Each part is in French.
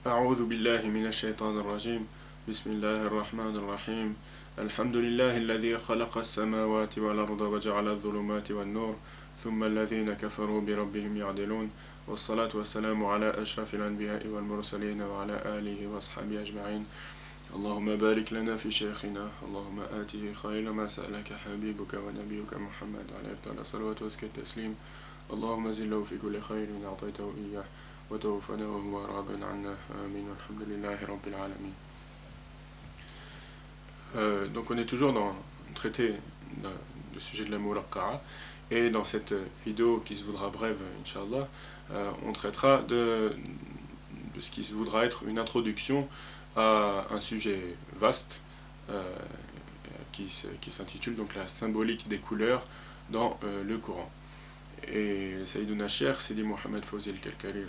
أعوذ بالله من الشيطان الرجيم بسم الله الرحمن الرحيم الحمد لله الذي خلق السماوات والأرض وجعل الظلمات والنور ثم الذين كفروا بربهم يعدلون والصلاة والسلام على أشرف الأنبياء والمرسلين وعلى آله وأصحابه أجمعين اللهم بارك لنا في شيخنا اللهم آته خير ما سألك حبيبك ونبيك محمد عليه أفضل الصلاة وأزكى التسليم اللهم زله في كل خير أعطيته إياه وتوفنا وهو راض عنا آمين الحمد لله رب العالمين. Donc on est toujours dans le traité du sujet de la Mulaqa'a et dans cette vidéo qui se voudra brève, Inch'Allah, on traitera de ce qui se voudra être une introduction à un sujet vaste qui s'intitule donc la symbolique des couleurs dans le Coran. Et Sayyiduna Cheikh Sidi Mohamed Fawzi al-Kalkali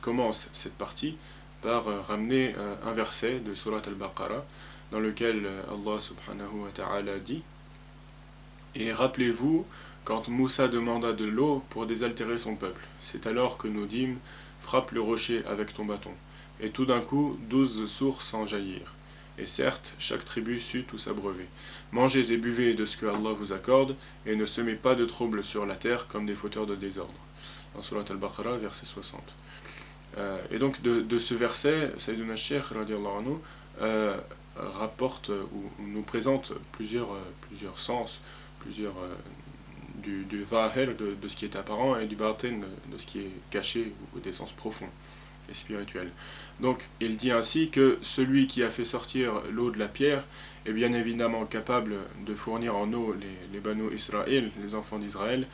commence cette partie par ramener un verset de Surat al-Baqarah dans lequel Allah subhanahu wa ta'ala dit: Et rappelez-vous quand Moussa demanda de l'eau pour désaltérer son peuple, c'est alors que nous dîmes: frappe le rocher avec ton bâton. Et tout d'un coup 12 sources en jaillirent. Et certes, chaque tribu sut où s'abreuver. Mangez et buvez de ce que Allah vous accorde, et ne semez pas de troubles sur la terre comme des fauteurs de désordre. Dans Surat al-Baqarah, verset 60. Et donc de ce verset, Sayyiduna Cheikh rapporte ou nous présente plusieurs sens, du zahir, de ce qui est apparent, et du batin, de ce qui est caché, ou des sens profonds et spirituels. Donc il dit ainsi que celui qui a fait sortir l'eau de la pierre est bien évidemment capable de fournir en eau les Banu Israël, les enfants d'Israël,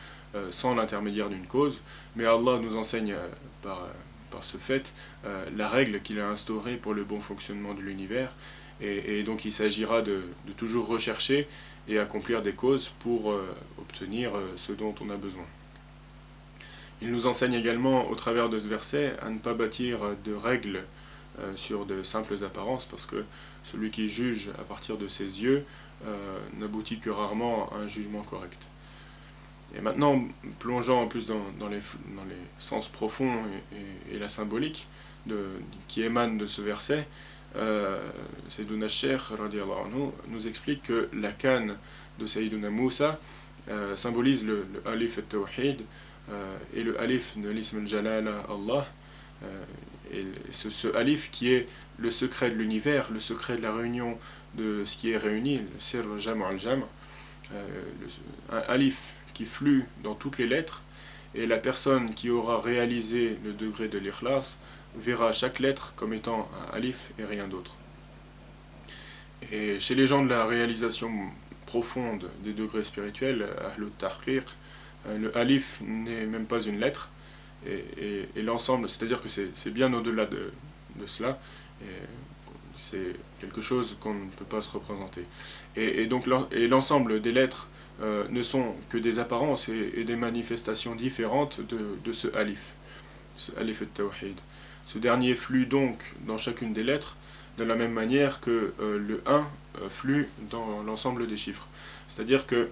sans l'intermédiaire d'une cause, mais Allah nous enseigne par ce fait la règle qu'il a instaurée pour le bon fonctionnement de l'univers, et donc il s'agira de toujours rechercher et accomplir des causes pour obtenir ce dont on a besoin. Il nous enseigne également au travers de ce verset à ne pas bâtir de règles sur de simples apparences, parce que celui qui juge à partir de ses yeux n'aboutit que rarement à un jugement correct. Et maintenant, plongeant en plus dans les sens profonds et la symbolique qui émane de ce verset, Sayyiduna Cheikh nous explique que la canne de Sayyiduna Moussa symbolise le alif al-tawhid et le alif de l'ism al-jalal Allah, et ce alif qui est le secret de l'univers, le secret de la réunion de ce qui est réuni, le sir jam' al-jam', un alif qui flue dans toutes les lettres, et la personne qui aura réalisé le degré de l'ikhlas verra chaque lettre comme étant un alif et rien d'autre. Et chez les gens de la réalisation profonde des degrés spirituels, Ahlul Tahqiq, le alif n'est même pas une lettre, et l'ensemble, c'est-à-dire que c'est bien au-delà de cela, et c'est quelque chose qu'on ne peut pas se représenter. Et donc l'ensemble des lettres ne sont que des apparences et des manifestations différentes de ce alif al-tawhid. Ce dernier flue donc dans chacune des lettres de la même manière que le 1 flue dans l'ensemble des chiffres. C'est-à-dire que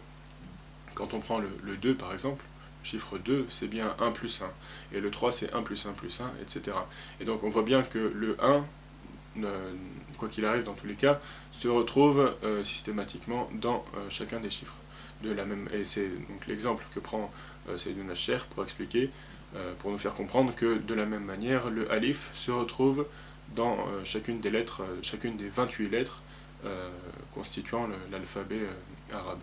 quand on prend le 2 par exemple, le chiffre 2 c'est bien 1 plus 1, et le 3 c'est 1 plus 1 plus 1, etc. Et donc on voit bien que le 1, quoi qu'il arrive dans tous les cas, se retrouve systématiquement dans chacun des chiffres. Et c'est donc l'exemple que prend Sayyiduna Cheikh pour expliquer, pour nous faire comprendre que de la même manière, le alif se retrouve dans chacune des lettres, chacune des 28 lettres constituant l'alphabet arabe.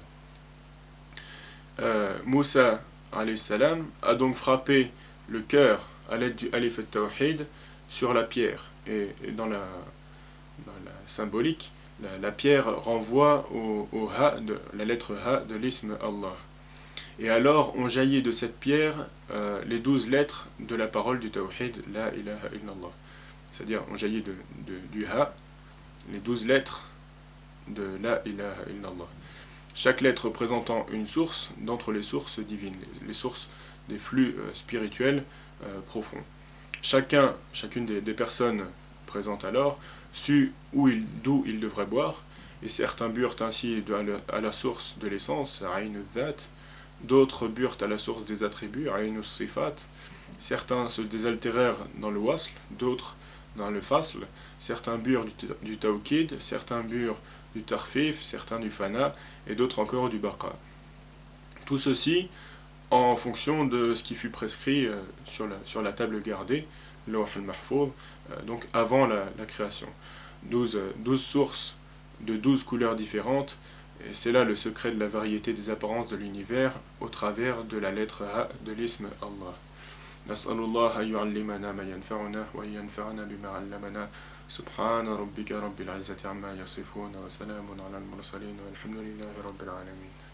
Moussa alayhi salam a donc frappé le cœur à l'aide du alif al-tawhid sur la pierre, et dans la symbolique, la pierre renvoie au ha, la lettre ha de l'ism Allah. Et alors on jaillit de cette pierre les 12 lettres de la parole du tawhid, la ilaha illallah. C'est-à-dire on jaillit du ha, les 12 lettres de la ilaha illallah. Chaque lettre représentant une source d'entre les sources divines, les sources des flux spirituels profonds. Chacune des personnes présentes alors sut d'où il devrait boire, et certains burent ainsi à la source de l'essence, Ayn al-Dhat, d'autres burent à la source des attributs, Ayn al-Sifat, Certains se désaltérèrent dans le wasl, d'autres dans le fasl, certains burent du tawkid, certains burent du tarfif, certains du fana, et d'autres encore du baqa. Tout ceci en fonction de ce qui fut prescrit sur la table gardée, l'Awh al-Mahfouz, donc avant la création. 12 sources de 12 couleurs différentes, et c'est là le secret de la variété des apparences de l'univers au travers de la lettre A de l'isme Allah. نسأل الله أن يعلمنا ما ينفعنا وأن ينفعنا بما علمنا سبحان ربك رب العزة عما يصفون وسلام على المرسلين والحمد لله رب العالمين